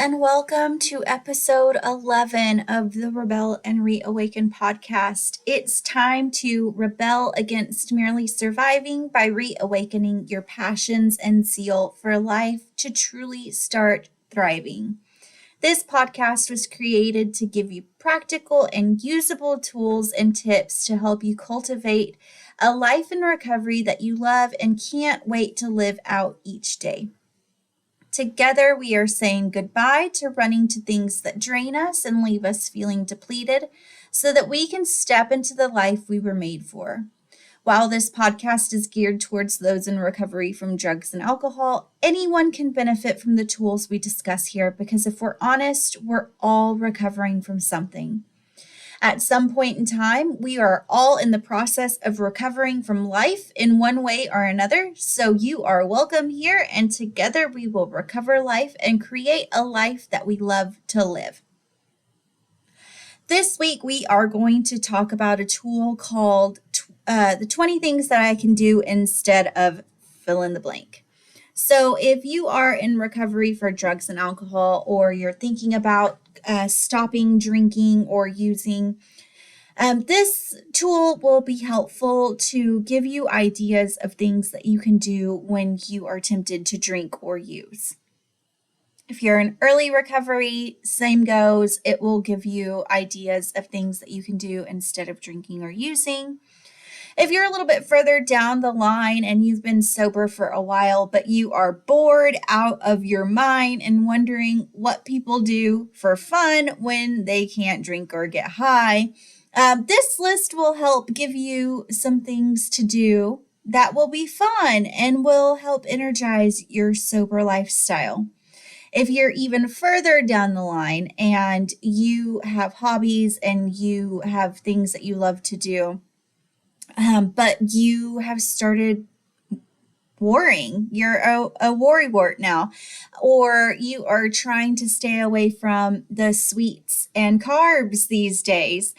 and welcome to episode 11 of the Rebel and Reawaken podcast. It's time to rebel against merely surviving by reawakening your passions and zeal for life to truly start thriving. This podcast was created to give you practical and usable tools and tips to help you cultivate a life in recovery that you love and can't wait to live out each day. Together, we are saying goodbye to running to things that drain us and leave us feeling depleted so that we can step into the life we were made for. While this podcast is geared towards those in recovery from drugs and alcohol, anyone can benefit from the tools we discuss here because if we're honest, we're all recovering from something. At some point in time, we are all in the process of recovering from life in one way or another. So you are welcome here, and together we will recover life and create a life that we love to live. This week, we are going to talk about a tool called the 20 things that I can do instead of fill in the blank. So if you are in recovery for drugs and alcohol, or you're thinking about stopping drinking or using, this tool will be helpful to give you ideas of things that you can do when you are tempted to drink or use. If you're in early recovery, same goes. It will give you ideas of things that you can do instead of drinking or using. If you're a little bit further down the line and you've been sober for a while, but you are bored out of your mind and wondering what people do for fun when they can't drink or get high, this list will help give you some things to do that will be fun and will help energize your sober lifestyle. If you're even further down the line and you have hobbies and you have things that you love to do, but you have started worrying. You're a worrywart now, or you are trying to stay away from the sweets and carbs these days.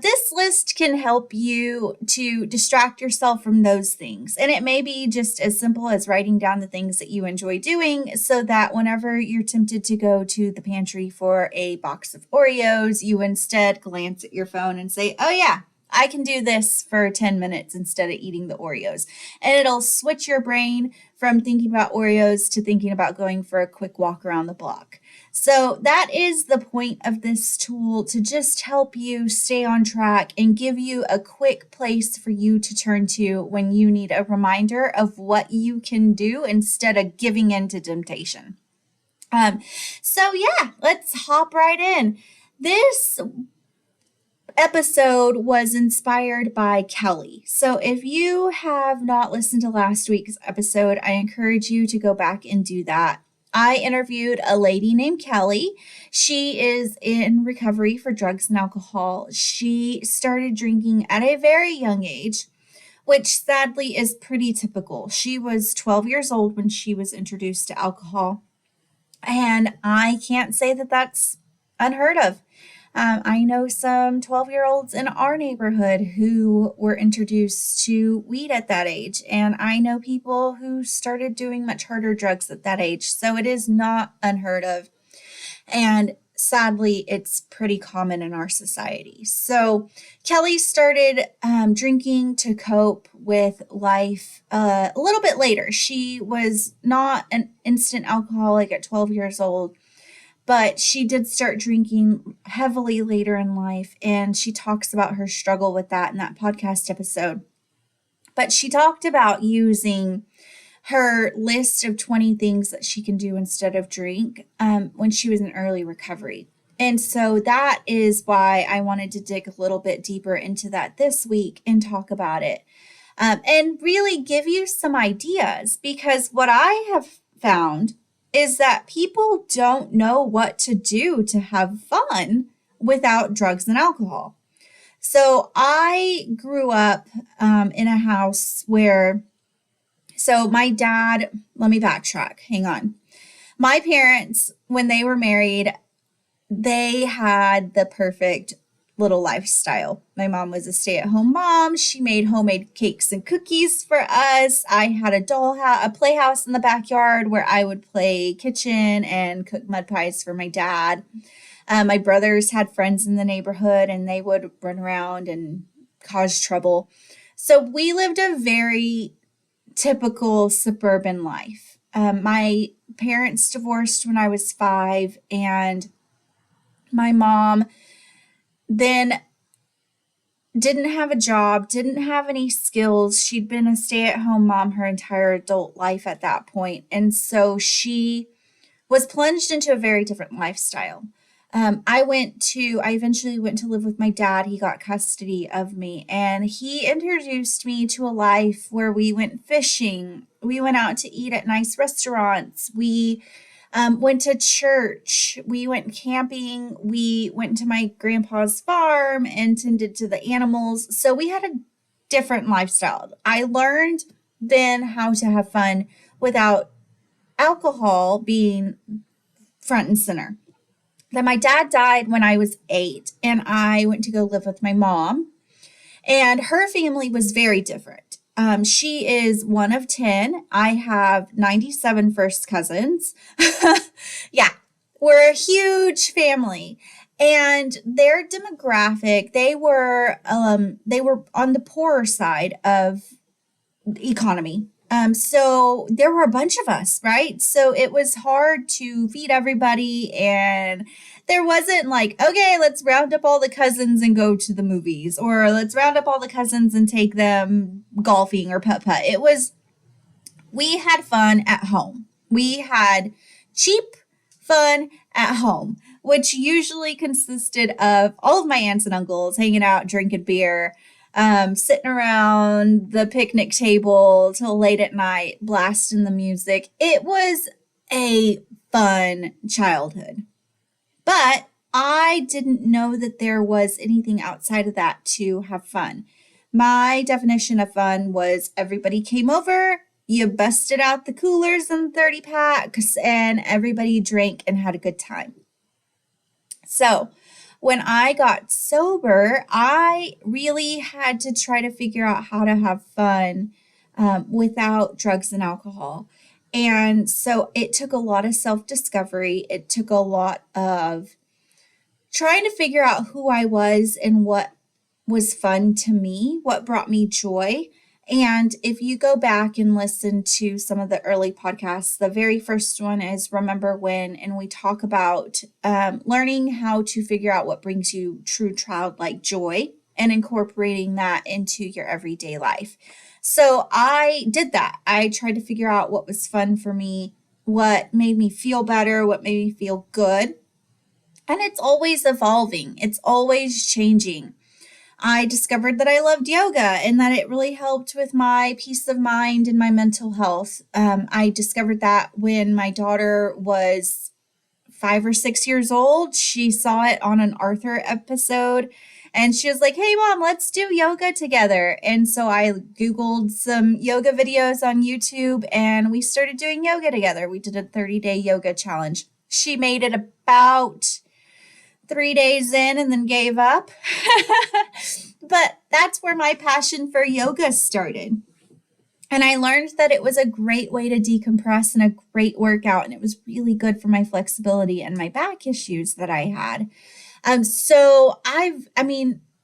This list can help you to distract yourself from those things. And it may be just as simple as writing down the things that you enjoy doing so that whenever you're tempted to go to the pantry for a box of Oreos, you instead glance at your phone and say, oh yeah, I can do this for 10 minutes instead of eating the Oreos. And it'll switch your brain from thinking about Oreos to thinking about going for a quick walk around the block. So that is the point of this tool, to just help you stay on track and give you a quick place for you to turn to when you need a reminder of what you can do instead of giving in to temptation. So yeah, let's hop right in. This episode was inspired by Kelly. So if you have not listened to last week's episode, I encourage you to go back and do that. I interviewed a lady named Kelly. She is in recovery for drugs and alcohol. She started drinking at a very young age, which sadly is pretty typical. She was 12 years old when she was introduced to alcohol. And I can't say that that's unheard of. I know some 12-year-olds in our neighborhood who were introduced to weed at that age. And I know people who started doing much harder drugs at that age. So it is not unheard of. And sadly, it's pretty common in our society. So Kelly started drinking to cope with life a little bit later. She was not an instant alcoholic at 12 years old, but she did start drinking heavily later in life, and she talks about her struggle with that in that podcast episode. But she talked about using her list of 20 things that she can do instead of drink when she was in early recovery. And so that is why I wanted to dig a little bit deeper into that this week and talk about it and really give you some ideas, because what I have found is that people don't know what to do to have fun without drugs and alcohol. So I grew up in a house where, so my dad, let me backtrack, hang on. My parents, when they were married, they had the perfect little lifestyle. My mom was a stay-at-home mom. She made homemade cakes and cookies for us. I had a playhouse in the backyard where I would play kitchen and cook mud pies for my dad. My brothers had friends in the neighborhood and they would run around and cause trouble. So we lived a very typical suburban life. My parents divorced when I was 5, and my mom then didn't have a job, didn't have any skills. She'd been a stay-at-home mom her entire adult life at that point. And so she was plunged into a very different lifestyle. I eventually went to live with my dad. He got custody of me, and he introduced me to a life where we went fishing. We went out to eat at nice restaurants. We went to church. We went camping. We went to my grandpa's farm and tended to the animals. So we had a different lifestyle. I learned then how to have fun without alcohol being front and center. Then my dad died when I was 8, and I went to go live with my mom, and her family was very different. She is one of 10. I have 97 first cousins. Yeah, we're a huge family. And their demographic, they were on the poorer side of the economy. So there were a bunch of us, right? So it was hard to feed everybody, and there wasn't like, okay, let's round up all the cousins and go to the movies, or let's round up all the cousins and take them golfing or putt-putt. We had fun at home. We had cheap fun at home, which usually consisted of all of my aunts and uncles hanging out, drinking beer, sitting around the picnic table till late at night, blasting the music. It was a fun childhood. But I didn't know that there was anything outside of that to have fun. My definition of fun was everybody came over, you busted out the coolers and 30 packs, and everybody drank and had a good time. So when I got sober, I really had to try to figure out how to have fun without drugs and alcohol. And so it took a lot of self-discovery. It took a lot of trying to figure out who I was and what was fun to me, what brought me joy. And if you go back and listen to some of the early podcasts, the very first one is Remember When, and we talk about learning how to figure out what brings you true childlike joy and incorporating that into your everyday life. So I did that. I tried to figure out what was fun for me, what made me feel better, what made me feel good. And it's always evolving. It's always changing. I discovered that I loved yoga and that it really helped with my peace of mind and my mental health. I discovered that when my daughter was 5 or 6 years old. She saw it on an Arthur episode and she was like, "Hey mom, let's do yoga together." And so I Googled some yoga videos on YouTube and we started doing yoga together. We did a 30-day yoga challenge. She made it about 3 days in and then gave up. But that's where my passion for yoga started. And I learned that it was a great way to decompress and a great workout. And it was really good for my flexibility and my back issues that I had.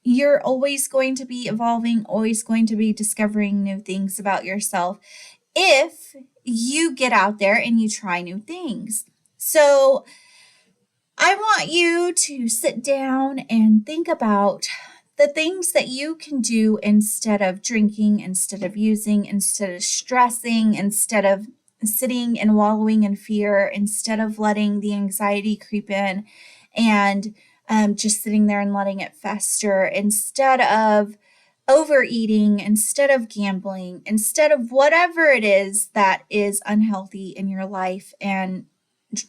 You're always going to be evolving, always going to be discovering new things about yourself if you get out there and you try new things. So I want you to sit down and think about the things that you can do instead of drinking, instead of using, instead of stressing, instead of sitting and wallowing in fear, instead of letting the anxiety creep in and just sitting there and letting it fester, instead of overeating, instead of gambling, instead of whatever it is that is unhealthy in your life and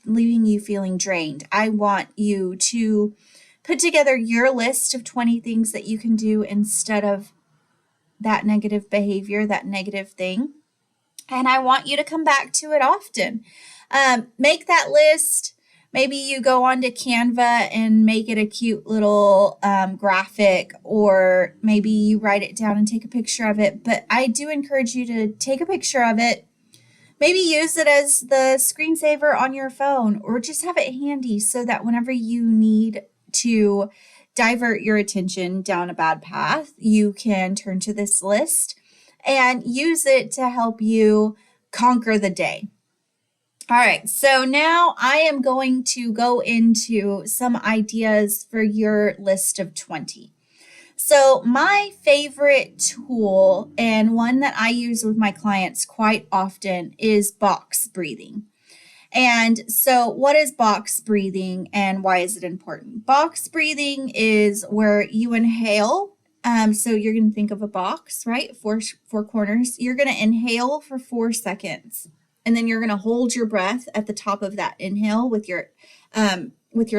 leaving you feeling drained. I want you to put together your list of 20 things that you can do instead of that negative behavior, that negative thing. And I want you to come back to it often. Make that list. Maybe you go onto Canva and make it a cute little graphic, or maybe you write it down and take a picture of it. But I do encourage you to take a picture of it. Maybe use it as the screensaver on your phone, or just have it handy so that whenever you need to divert your attention down a bad path, you can turn to this list and use it to help you conquer the day. All right, so now I am going to go into some ideas for your list of 20. So, my favorite tool and one that I use with my clients quite often is box breathing. And so, what is box breathing and why is it important? Box breathing is where you inhale. So, you're going to think of a box, right? Four corners. You're going to inhale for 4 seconds. And then you're going to hold your breath at the top of that inhale with your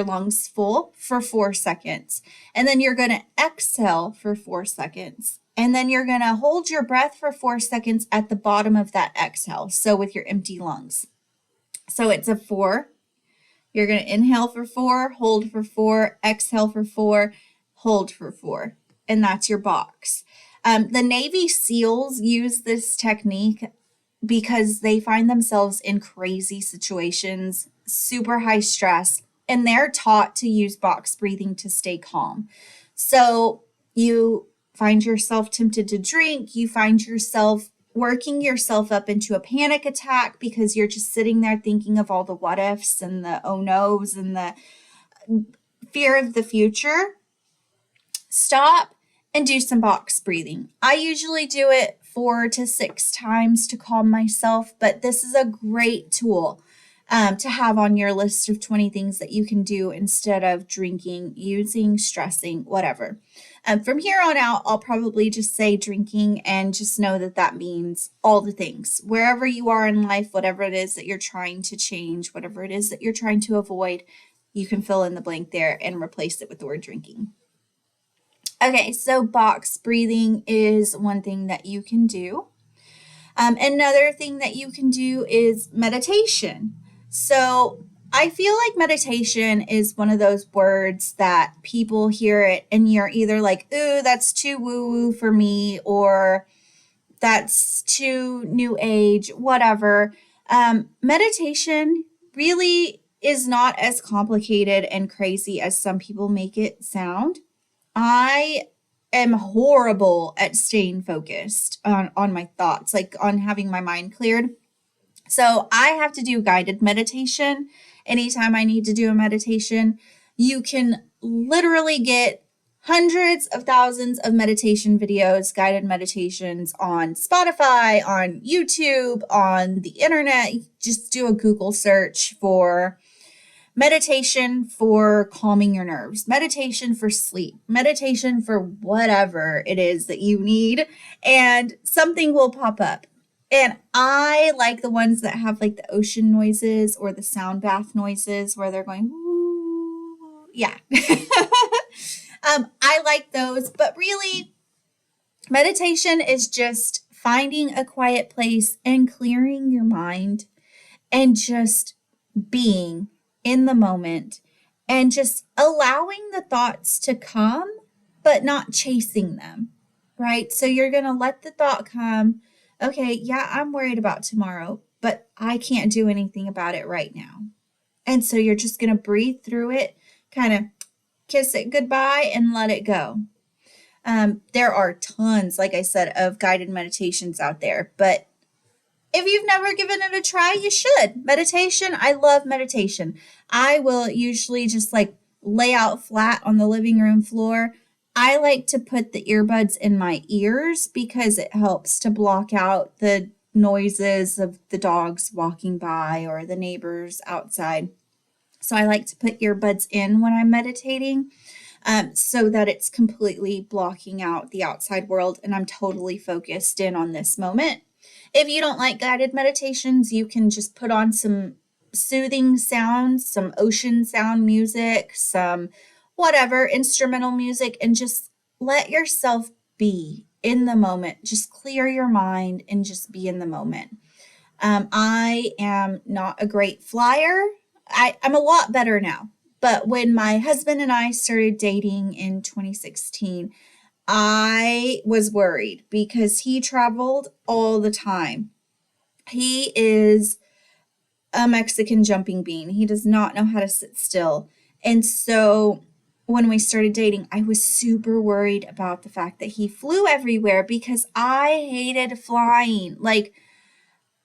lungs full for 4 seconds. And then you're going to exhale for 4 seconds. And then you're going to hold your breath for 4 seconds at the bottom of that exhale. So with your empty lungs. So it's a 4. You're going to inhale for 4, hold for 4, exhale for 4, hold for 4. And that's your box. The Navy SEALs use this technique because they find themselves in crazy situations, super high stress, and they're taught to use box breathing to stay calm. So you find yourself tempted to drink, you find yourself working yourself up into a panic attack because you're just sitting there thinking of all the what ifs and the oh no's and the fear of the future. Stop and do some box breathing. I usually do it 4 to 6 times to calm myself, but this is a great tool to have on your list of 20 things that you can do instead of drinking, using, stressing, whatever. From here on out, I'll probably just say drinking, and just know that that means all the things. Wherever you are in life, whatever it is that you're trying to change, whatever it is that you're trying to avoid, you can fill in the blank there and replace it with the word drinking. Okay, so box breathing is one thing that you can do. Another thing that you can do is meditation. So I feel like meditation is one of those words that people hear it and you're either like, ooh, that's too woo-woo for me, or that's too new age, whatever. Meditation really is not as complicated and crazy as some people make it sound. I am horrible at staying focused on my thoughts, like on having my mind cleared. So I have to do guided meditation. Anytime I need to do a meditation, you can literally get hundreds of thousands of meditation videos, guided meditations on Spotify, on YouTube, on the internet. Just do a Google search for meditation for calming your nerves, meditation for sleep, meditation for whatever it is that you need, and something will pop up. And I like the ones that have like the ocean noises or the sound bath noises where they're going, woo. Yeah. I like those, but really, meditation is just finding a quiet place and clearing your mind and just being in the moment and just allowing the thoughts to come, but not chasing them, right? So you're going to let the thought come. Okay, yeah, I'm worried about tomorrow, but I can't do anything about it right now. And so you're just going to breathe through it, kind of kiss it goodbye and let it go. There are tons, like I said, of guided meditations out there, but if you've never given it a try, you should. Meditation, I love meditation. I will usually just like lay out flat on the living room floor. I like to put the earbuds in my ears because it helps to block out the noises of the dogs walking by or the neighbors outside. So I like to put earbuds in when I'm meditating, so that it's completely blocking out the outside world and I'm totally focused in on this moment. If you don't like guided meditations, you can just put on some soothing sounds, some ocean sound music, some whatever instrumental music, and just let yourself be in the moment. Just clear your mind and just be in the moment. I am not a great flyer. I'm a lot better now. But when my husband and I started dating in 2016, I was worried because he traveled all the time. He is a Mexican jumping bean. He does not know how to sit still. And so when we started dating, I was super worried about the fact that he flew everywhere because I hated flying. Like,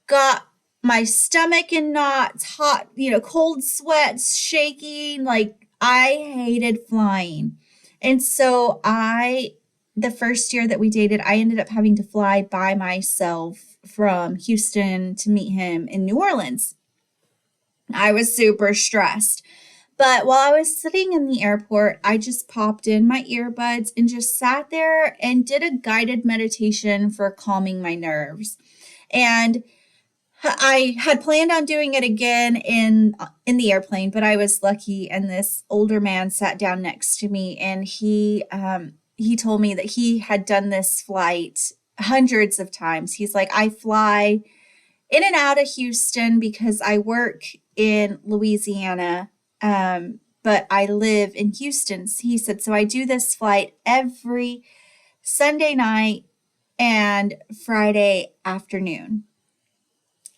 got my stomach in knots, hot, cold sweats, shaking. Like, I hated flying. And so the first year that we dated, I ended up having to fly by myself from Houston to meet him in New Orleans. I was super stressed. But while I was sitting in the airport, I just popped in my earbuds and just sat there and did a guided meditation for calming my nerves. And I had planned on doing it again in the airplane, but I was lucky, and this older man sat down next to me, and he told me that he had done this flight hundreds of times. He's like, I fly in and out of Houston because I work in Louisiana, but I live in Houston. He said, so I do this flight every Sunday night and Friday afternoon.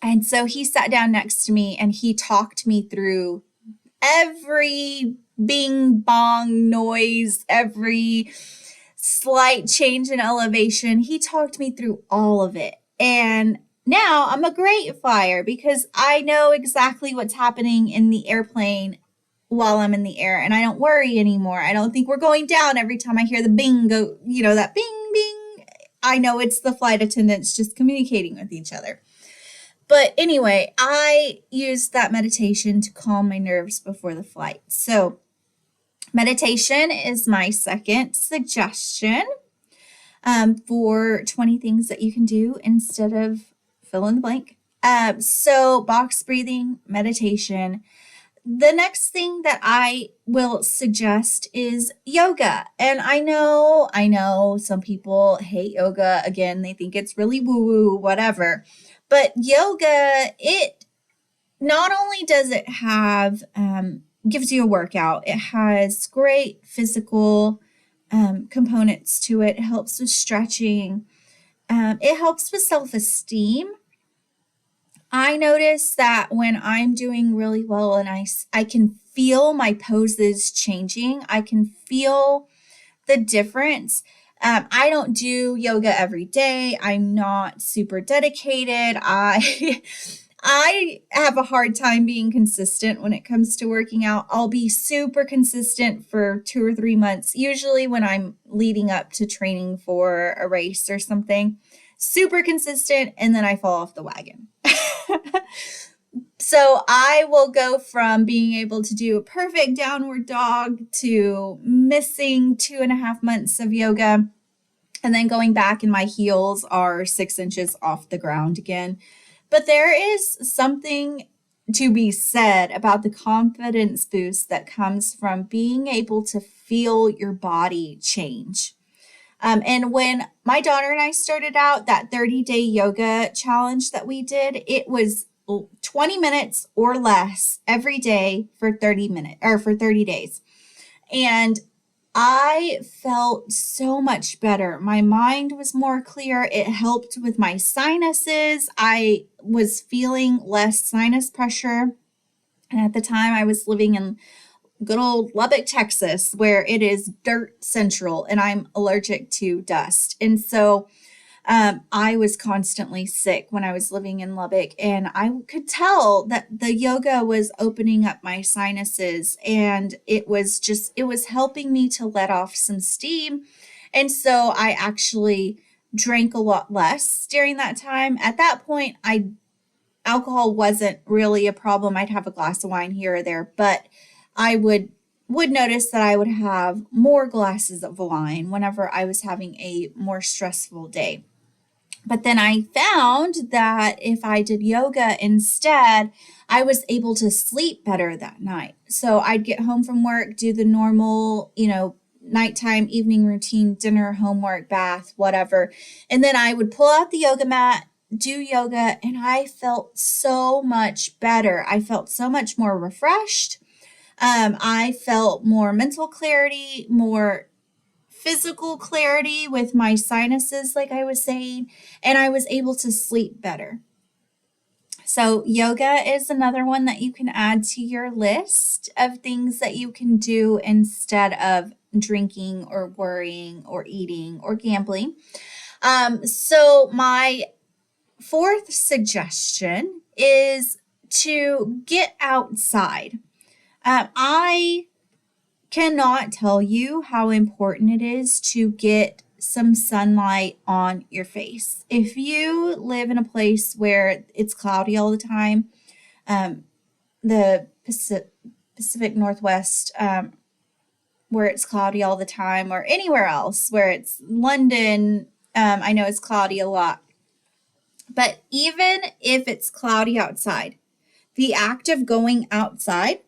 And so he sat down next to me and he talked me through every bing bong noise, every slight change in elevation. He talked me through all of it. And now I'm a great flyer because I know exactly what's happening in the airplane while I'm in the air, and I don't worry anymore. I don't think we're going down every time I hear the bing go, that bing, bing. I know it's the flight attendants just communicating with each other. But anyway, I used that meditation to calm my nerves before the flight. So meditation is my second suggestion for 20 things that you can do instead of fill in the blank. So box breathing, meditation. The next thing that I will suggest is yoga. And I know some people hate yoga. Again, they think it's really woo-woo, whatever. But yoga, it not only does it have, gives you a workout, it has great physical components to it. It helps with stretching. It helps with self-esteem. I notice that when I'm doing really well and I can feel my poses changing, I can feel the difference. I don't do yoga every day. I'm not super dedicated. I have a hard time being consistent when it comes to working out. I'll be super consistent for 2 or 3 months, usually when I'm leading up to training for a race or something. Super consistent, and then I fall off the wagon. So I will go from being able to do a perfect downward dog to missing 2.5 months of yoga, and then going back and my heels are 6 inches off the ground again. But there is something to be said about the confidence boost that comes from being able to feel your body change. And when my daughter and I started out, that 30-day yoga challenge that we did, it was 20 minutes or less every day for 30 days. And I felt so much better. My mind was more clear. It helped with my sinuses. I was feeling less sinus pressure. And at the time I was living in good old Lubbock, Texas, where it is dirt central and I'm allergic to dust. And so I was constantly sick when I was living in Lubbock, and I could tell that the yoga was opening up my sinuses, and it was helping me to let off some steam. And so I actually drank a lot less during that time. At that point, alcohol wasn't really a problem. I'd have a glass of wine here or there, but I would notice that I would have more glasses of wine whenever I was having a more stressful day. But then I found that if I did yoga instead, I was able to sleep better that night. So I'd get home from work, do the normal, nighttime, evening routine, dinner, homework, bath, whatever. And then I would pull out the yoga mat do yoga and I felt so much better. I felt so much more refreshed. I felt more mental clarity, more physical clarity with my sinuses, like I was saying, and I was able to sleep better. So, yoga is another one that you can add to your list of things that you can do instead of drinking or worrying or eating or gambling. So, my fourth suggestion is to get outside. I cannot tell you how important it is to get some sunlight on your face. If you live in a place where it's cloudy all the time, the Pacific Northwest, where it's cloudy all the time, or anywhere else where it's London, I know it's cloudy a lot. But even if it's cloudy outside, the act of going outside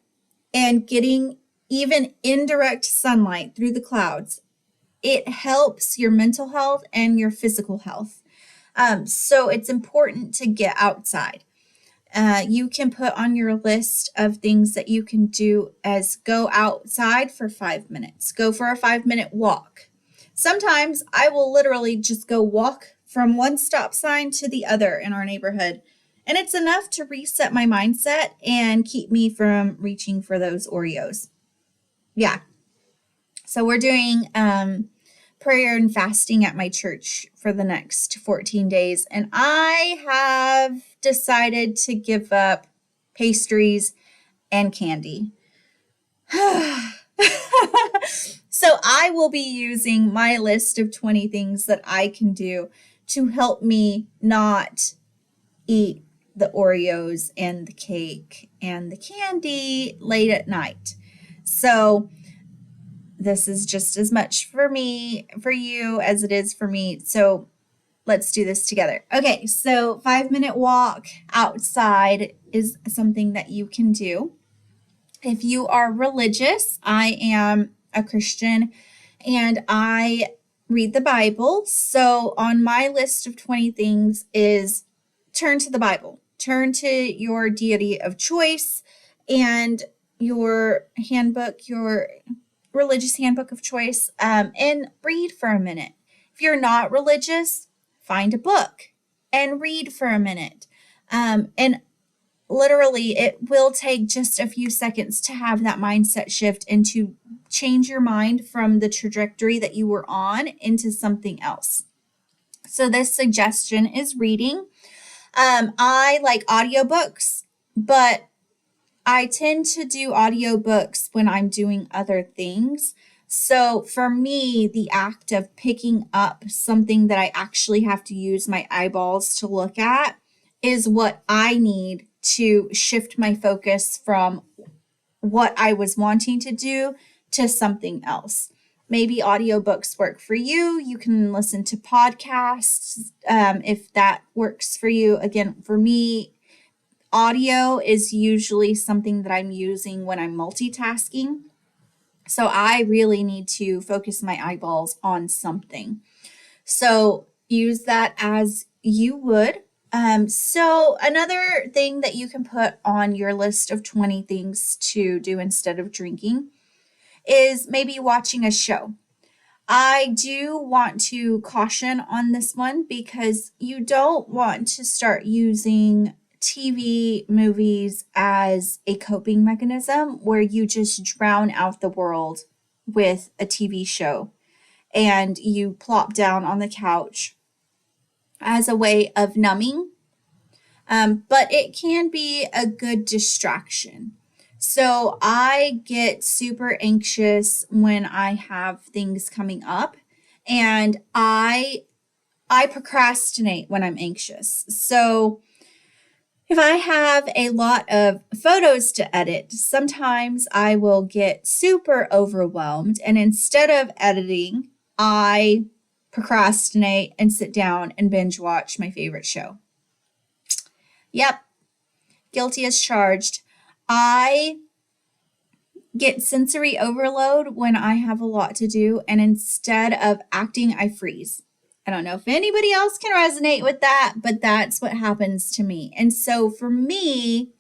and getting even indirect sunlight through the clouds, it helps your mental health and your physical health. So it's important to get outside. You can put on your list of things that you can do as go outside for 5 minutes, go for a 5-minute walk. Sometimes I will literally just go walk from one stop sign to the other in our neighborhood. And it's enough to reset my mindset and keep me from reaching for those Oreos. Yeah. So we're doing prayer and fasting at my church for the next 14 days. And I have decided to give up pastries and candy. So I will be using my list of 20 things that I can do to help me not eat the Oreos and the cake and the candy late at night. So this is just as much for you as it is for me. So let's do this together. Okay, so 5-minute walk outside is something that you can do. If you are religious, I am a Christian and I read the Bible. So on my list of 20 things is turn to the Bible, turn to your deity of choice and your handbook, your religious handbook of choice, and read for a minute. If you're not religious, find a book and read for a minute. And literally, it will take just a few seconds to have that mindset shift and to change your mind from the trajectory that you were on into something else. So this suggestion is reading. I like audiobooks, but I tend to do audiobooks when I'm doing other things. So for me, the act of picking up something that I actually have to use my eyeballs to look at is what I need to shift my focus from what I was wanting to do to something else. Maybe audiobooks work for you. You can listen to podcasts if that works for you. Again, for me, audio is usually something that I'm using when I'm multitasking. So I really need to focus my eyeballs on something. So use that as you would. So another thing that you can put on your list of 20 things to do instead of drinking is maybe watching a show. I do want to caution on this one because you don't want to start using TV movies as a coping mechanism where you just drown out the world with a TV show and you plop down on the couch as a way of numbing. But it can be a good distraction. So I get super anxious when I have things coming up and I procrastinate when I'm anxious. So if I have a lot of photos to edit, sometimes I will get super overwhelmed. And instead of editing, I procrastinate and sit down and binge watch my favorite show. Yep, guilty as charged. I get sensory overload when I have a lot to do. And instead of acting, I freeze. I don't know if anybody else can resonate with that, but that's what happens to me. And so for me,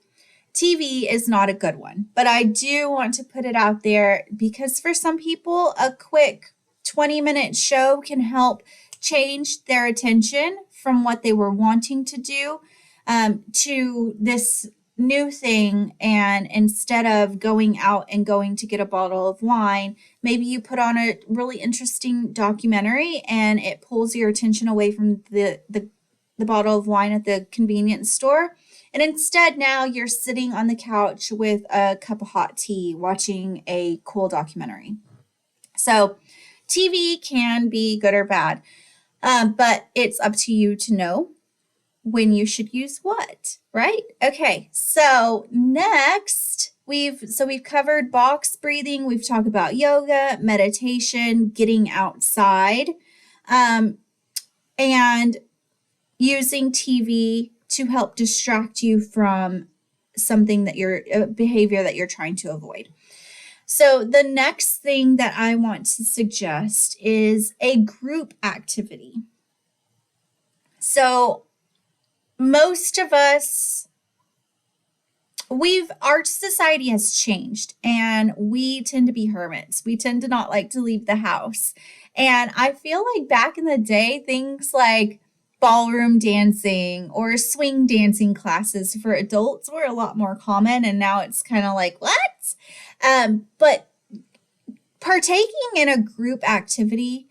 TV is not a good one, but I do want to put it out there because for some people, a quick 20-minute show can help change their attention from what they were wanting to do to this new thing. And instead of going out and going to get a bottle of wine, maybe you put on a really interesting documentary and it pulls your attention away from the bottle of wine at the convenience store. And instead, now you're sitting on the couch with a cup of hot tea watching a cool documentary. So TV can be good or bad, but it's up to you to know when you should use what, right? Okay, so next we've covered box breathing. We've talked about yoga, meditation, getting outside, and using TV to help distract you from something that behavior that you're trying to avoid. So the next thing that I want to suggest is a group activity. So most of us, our society has changed and we tend to be hermits. We tend to not like to leave the house. And I feel like back in the day, things like ballroom dancing or swing dancing classes for adults were a lot more common. And now it's kind of like, what? But partaking in a group activity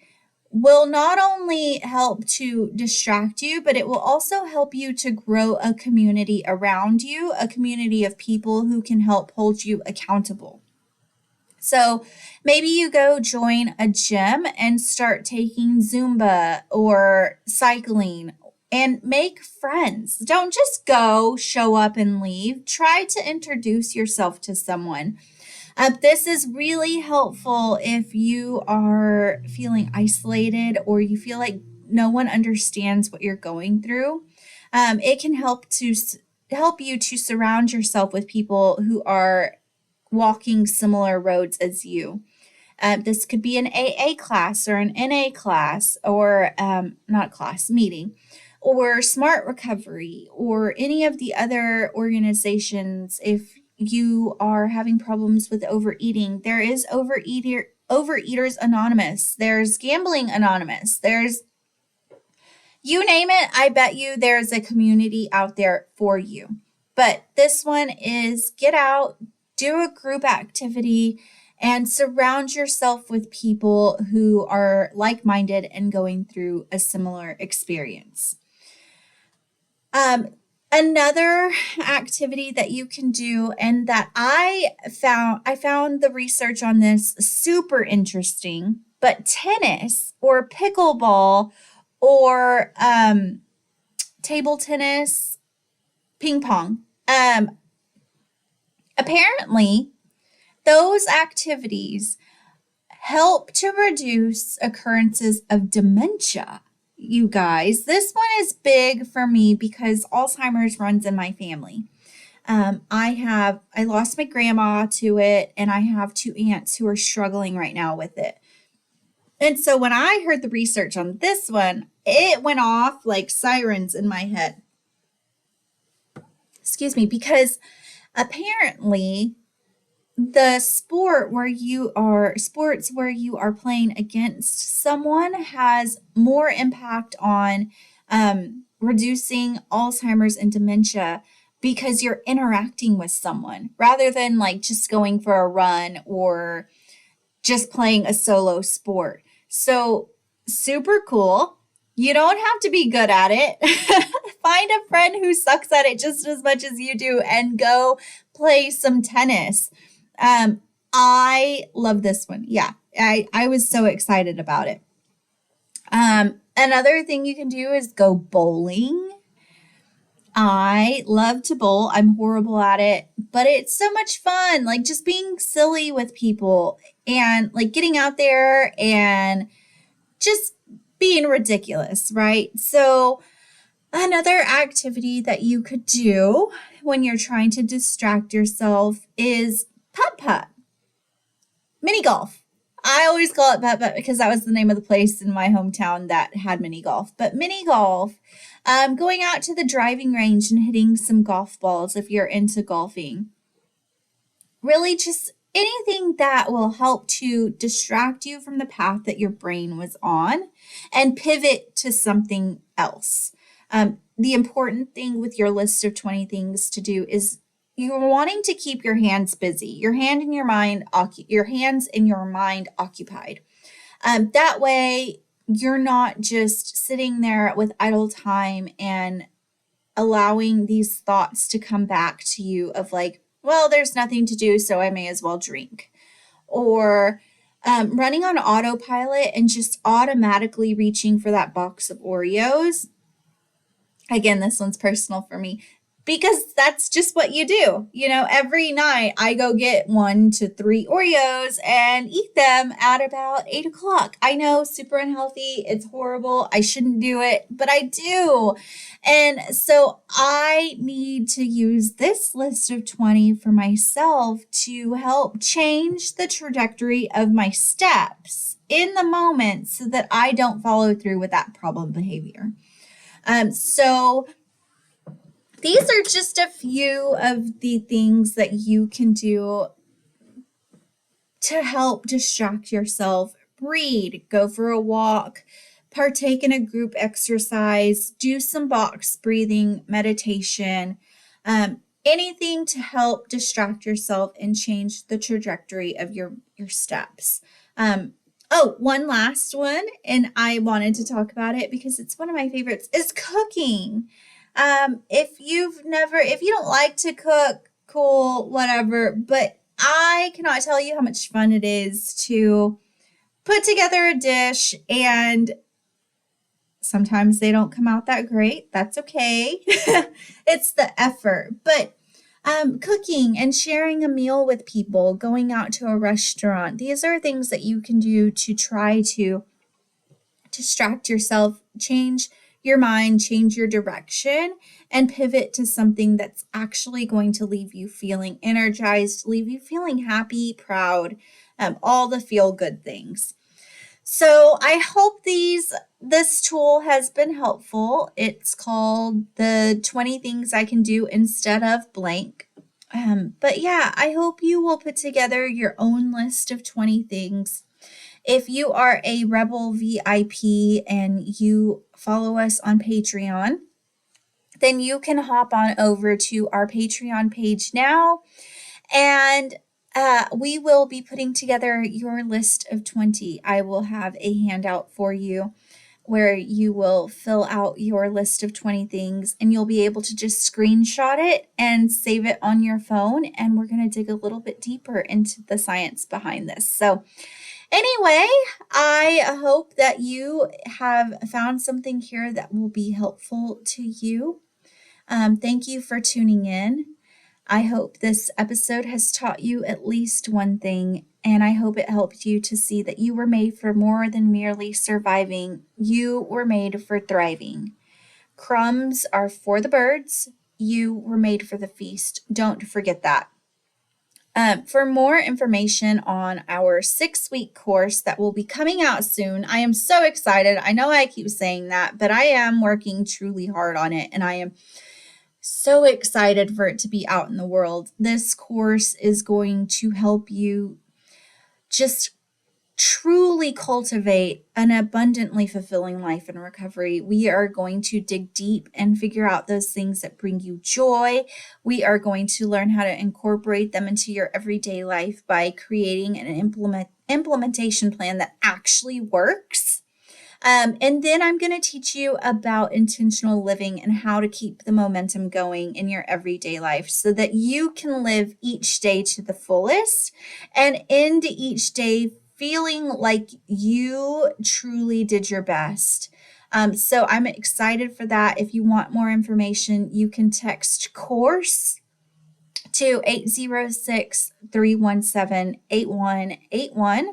will not only help to distract you, but it will also help you to grow a community around you, a community of people who can help hold you accountable. So maybe you go join a gym and start taking Zumba or cycling and make friends. Don't just go, show up, and leave. Try to introduce yourself to someone. This is really helpful if you are feeling isolated or you feel like no one understands what you're going through. It can help you to surround yourself with people who are walking similar roads as you. This could be an AA class or an NA class or meeting, or Smart Recovery or any of the other organizations. If you are having problems with overeating, there is Overeaters Anonymous. There's Gambling Anonymous. There's, you name it, I bet you there's a community out there for you. But this one is get out, do a group activity, and surround yourself with people who are like-minded and going through a similar experience. Another activity that you can do, and that I found the research on this super interesting, but tennis or pickleball or table tennis, ping pong, apparently those activities help to reduce occurrences of dementia. You guys, this one is big for me because Alzheimer's runs in my family. I lost my grandma to it, and I have 2 aunts who are struggling right now with it. And so when I heard the research on this one, it went off like sirens in my head. Excuse me, because apparently the sports where you are playing against someone has more impact on reducing Alzheimer's and dementia because you're interacting with someone rather than like just going for a run or just playing a solo sport. So super cool. You don't have to be good at it. Find a friend who sucks at it just as much as you do and go play some tennis. I love this one. Yeah, I was so excited about it. Another thing you can do is go bowling. I love to bowl. I'm horrible at it, but it's so much fun. Like just being silly with people and like getting out there and just being ridiculous, right? So another activity that you could do when you're trying to distract yourself is putt-putt, mini golf. I always call it putt-putt because that was the name of the place in my hometown that had mini golf. But mini golf, going out to the driving range and hitting some golf balls if you're into golfing. Really just anything that will help to distract you from the path that your brain was on and pivot to something else. The important thing with your list of 20 things to do is you're wanting to keep your hands busy, your hands and your mind occupied. That way, you're not just sitting there with idle time and allowing these thoughts to come back to you of like, well, there's nothing to do, so I may as well drink. Or running on autopilot and just automatically reaching for that box of Oreos. Again, this one's personal for me because that's just what you do. You know, every night I go get 1 to 3 Oreos and eat them at about 8 o'clock. I know, super unhealthy. It's horrible. I shouldn't do it, but I do. And so I need to use this list of 20 for myself to help change the trajectory of my steps in the moment so that I don't follow through with that problem behavior. So these are just a few of the things that you can do to help distract yourself. Read, go for a walk, partake in a group exercise, do some box breathing, meditation, anything to help distract yourself and change the trajectory of your steps. One last one, and I wanted to talk about it because it's one of my favorites, is cooking. If you don't like to cook, cool, whatever, but I cannot tell you how much fun it is to put together a dish, and sometimes they don't come out that great. That's okay. It's the effort, but cooking and sharing a meal with people, going out to a restaurant, these are things that you can do to try to distract yourself, change your mind, change your direction, and pivot to something that's actually going to leave you feeling energized, leave you feeling happy, proud, all the feel good things. So I hope this tool has been helpful. It's called the 20 things I can do instead of blank. But yeah, I hope you will put together your own list of 20 things. If you are a Rebel VIP and you follow us on Patreon, then you can hop on over to our Patreon page now, and we will be putting together your list of 20. I will have a handout for you where you will fill out your list of 20 things, and you'll be able to just screenshot it and save it on your phone. And we're going to dig a little bit deeper into the science behind this. So anyway, I hope that you have found something here that will be helpful to you. Thank you for tuning in. I hope this episode has taught you at least one thing, and I hope it helped you to see that you were made for more than merely surviving. You were made for thriving. Crumbs are for the birds. You were made for the feast. Don't forget that. For more information on our 6-week course that will be coming out soon, I am so excited. I know I keep saying that, but I am working truly hard on it, and I am so excited for it to be out in the world. This course is going to help you just truly cultivate an abundantly fulfilling life in recovery. We are going to dig deep and figure out those things that bring you joy. We are going to learn how to incorporate them into your everyday life by creating an implementation plan that actually works. And then I'm going to teach you about intentional living and how to keep the momentum going in your everyday life so that you can live each day to the fullest and end each day feeling like you truly did your best. So I'm excited for that. If you want more information, you can text course to 806-317-8181.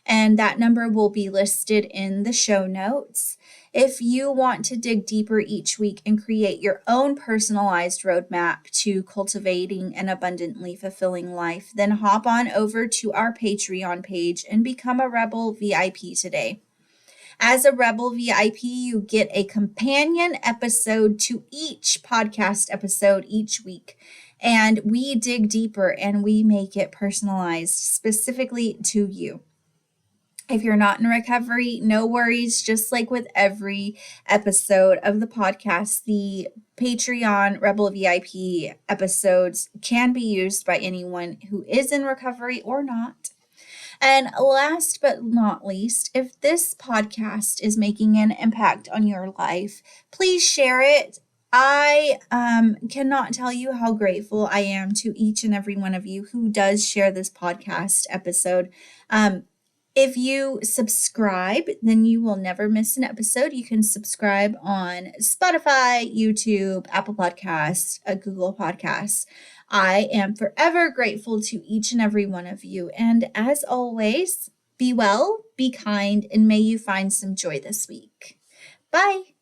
And that number will be listed in the show notes. If you want to dig deeper each week and create your own personalized roadmap to cultivating an abundantly fulfilling life, then hop on over to our Patreon page and become a Rebel VIP today. As a Rebel VIP, you get a companion episode to each podcast episode each week. And we dig deeper and we make it personalized specifically to you. If you're not in recovery, no worries. Just like with every episode of the podcast, the Patreon Rebel VIP episodes can be used by anyone who is in recovery or not. And last but not least, if this podcast is making an impact on your life, please share it. I cannot tell you how grateful I am to each and every one of you who does share this podcast episode. If you subscribe, then you will never miss an episode. You can subscribe on Spotify, YouTube, Apple Podcasts, Google Podcasts. I am forever grateful to each and every one of you. And as always, be well, be kind, and may you find some joy this week. Bye.